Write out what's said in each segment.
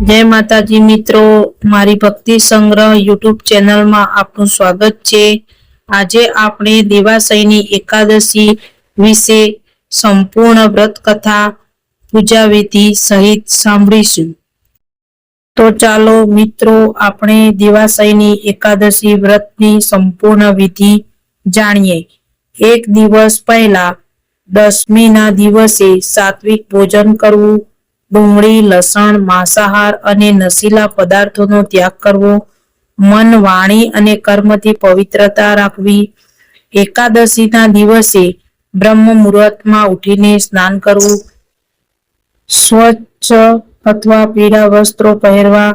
जय माताजी मित्रों, मारी भक्ति संग्रह यूट्यूब चैनल में आपनु स्वागत छे। आजे आपणे देवासईनी एकादशी विषे संपूर्ण व्रत कथा पूजा विधि सहित सांभळीशुं। तो चालो मित्रों, आपणे देवासईनी एकादशी व्रतनी संपूर्ण विधि जाणीए। एक दिवस पहला दशमीना दिवसे सात्विक भोजन करवुं, डુંગળી, લસણ, માંસાહાર અને નશીલા પદાર્થોનો ત્યાગ કરવો, મન, વાણી અને કર્મથી પવિત્રતા રાખવી, એકાદશીના દિવસે બ્રહ્મ મુહૂર્તમાં ઉઠીને સ્નાન કરવું, સ્વચ્છ અથવા પીળા વસ્ત્રો પહેરવા,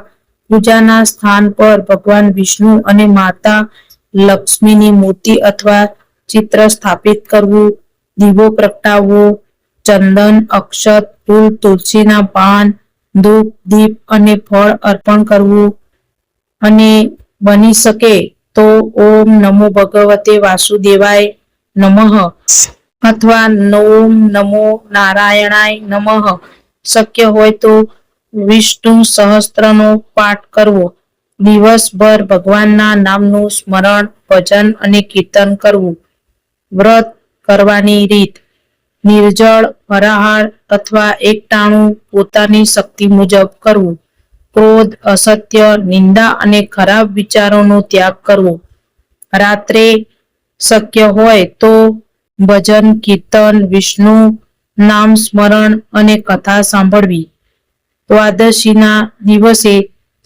પૂજાના સ્થાન પર ભગવાન વિષ્ણુ અને માતા લક્ષ્મીની મૂર્તિ અથવા ચિત્ર સ્થાપિત કરવું, દીવો પ્રગટાવવો, ચંદન, અક્ષત, ફૂલ, તુલસીના પાન, ધૂપ, દીપ અને ફળ અર્પણ કરવું અને બની શકે તો ઓમ નમો ભગવતે વાસુદેવાય નમઃ અથવા ઓમ નમો નારાયણાય નમઃ, શક્ય હોય તો વિષ્ણુ સહસ્ત્રનો પાઠ કરવો, દિવસભર ભગવાનના નામનું સ્મરણ, ભજન અને કીર્તન કરવું। વ્રત કરવાની રીત: નિર્જળ, ફરાહાર અથવા એકટાણું પોતાની શક્તિ મુજબ કરવું। ક્રોધ, અસત્ય, નિંદા અને ખરાબ વિચારોનો ત્યાગ કરવો। રાત્રે શક્ય હોય તો ભજન, કીર્તન, વિષ્ણુ નામ સ્મરણ અને કથા સાંભળવી। દ્વાદશીના દિવસે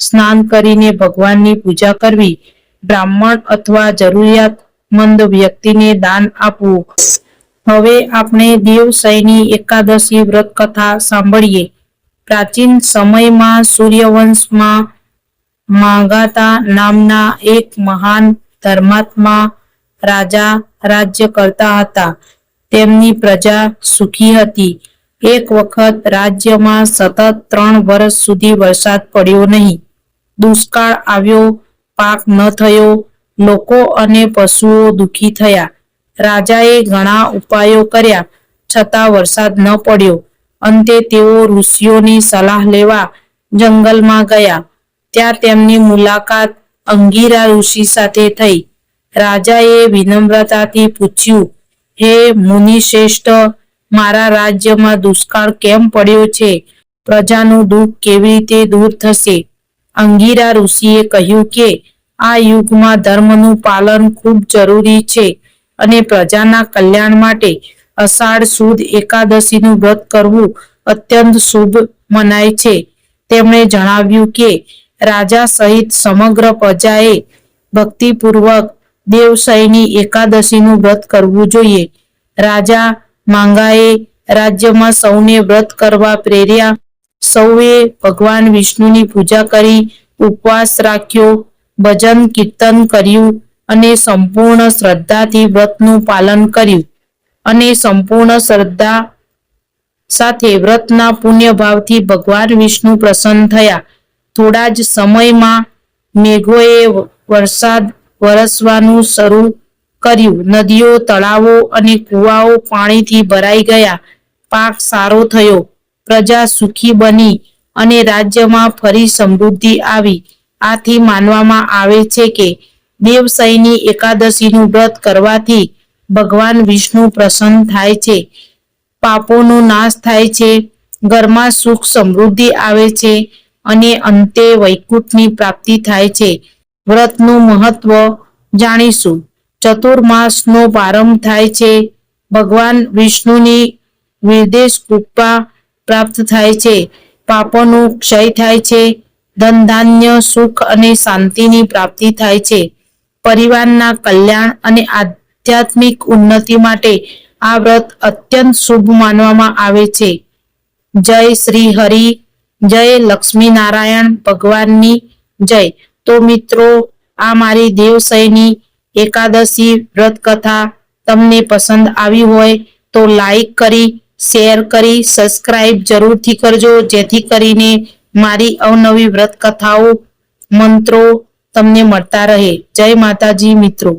સ્નાન કરીને ભગવાનની પૂજા કરવી। બ્રાહ્મણ અથવા જરૂરિયાતમંદ વ્યક્તિને દાન આપવું। હવે આપણે દેવસઈની એકાદશી વ્રત કથા સાંભળીએ। પ્રાચીન સમયમાં સૂર્યવંશમાં માગધા નામના એક મહાન ધર્માત્મા રાજા રાજ્ય કરતા હતા। તેમની પ્રજા સુખી હતી। એક વખત રાજ્યમાં સતત 3 વર્ષ સુધી વરસાદ પડ્યો નહીં। દુષ્કાળ આવ્યો, પાક ન થયો, લોકો અને પશુઓ દુઃખી થયા। રાજાએ ઘણા ઉપાયો કર્યા, છતાં વરસાદ ન પડ્યો। અંતે તેઓ ઋષિઓની સલાહ લેવા જંગલમાં ગયા। ત્યાં તેમની મુલાકાત અંગિરા ઋષિ સાથે થઈ। રાજાએ વિનમ્રતાથી પૂછ્યું, હે મુનિશ્રેષ્ઠ, મારા રાજ્યમાં દુષ્કાળ કેમ પડ્યો છે? પ્રજાનું દુઃખ કેવી રીતે દૂર થશે? અંગિરા ઋષિએ કહ્યું કે આ યુગમાં ધર્મનું પાલન ખૂબ જરૂરી છે અને પ્રજાના કલ્યાણ માટે અષાઢ સુદ એકાદશીનું વ્રત કરવું અત્યંત શુભ મનાય છે। તેમણે જણાવ્યું કે રાજા સહિત સમગ્ર પ્રજાએ ભક્તિપૂર્વક દેવસઈની એકાદશીનું વ્રત કરવું જોઈએ। રાજા માંગાએ રાજ્યમાં સૌને વ્રત કરવા પ્રેર્યા। સૌએ ભગવાન વિષ્ણુની પૂજા કરી, ઉપવાસ રાખ્યો, ભજન કીર્તન કર્યું અને સંપૂર્ણ શ્રદ્ધાથી વ્રતનું પાલન કર્યું અને સંપૂર્ણ શ્રદ્ધા સાથે વ્રતના પુણ્ય ભાવથી ભગવાન વિષ્ણુ પ્રસન્ન થયા। થોડા જ સમયમાં મેઘોએ વરસાદ વરસવાનું શરૂ કર્યું। નદીઓ, તળાવો અને કુવાઓ પાણીથી ભરાઈ ગયા। પાક સારો થયો, પ્રજા સુખી બની અને રાજ્યમાં ફરી સમૃદ્ધિ આવી। આથી માનવામાં આવે છે કે દેવસઈની એકાદશીનું વ્રત કરવાથી ભગવાન વિષ્ણુ પ્રસન્ન થાય છે, પાપોનો નાશ થાય છે, ઘરમાં સુખ સમૃદ્ધિ આવે છે અને અંતે વૈકુંઠની પ્રાપ્તિ થાય છે। વ્રતનું મહત્વ જાણીશું। ચતુર્માસનો પ્રારંભ થાય છે। ભગવાન વિષ્ણુની વિશેષ કૃપા પ્રાપ્ત થાય છે। પાપોનો ક્ષય થાય છે। ધન, ધાન્ય, સુખ અને શાંતિની પ્રાપ્તિ થાય છે। પરિવારના કલ્યાણ અને આધ્યાત્મિક ઉન્નતિ માટે આ વ્રત અત્યંત શુભ માનવામાં આવે છે। જય શ્રી હરિ, જય લક્ષ્મી નારાયણ ભગવાનની જય। તો મિત્રો, આ મારી દેવસઈની એકાદશી વ્રત કથા તમને પસંદ આવી હોય તો લાઈક કરી, શેર કરી, સબસ્ક્રાઇબ જરૂરથી કરજો, જેથી કરીને મારી અવનવી વ્રત કથાઓ, મંત્રો તમને મળતા રહે। જય માતાજી મિત્રો।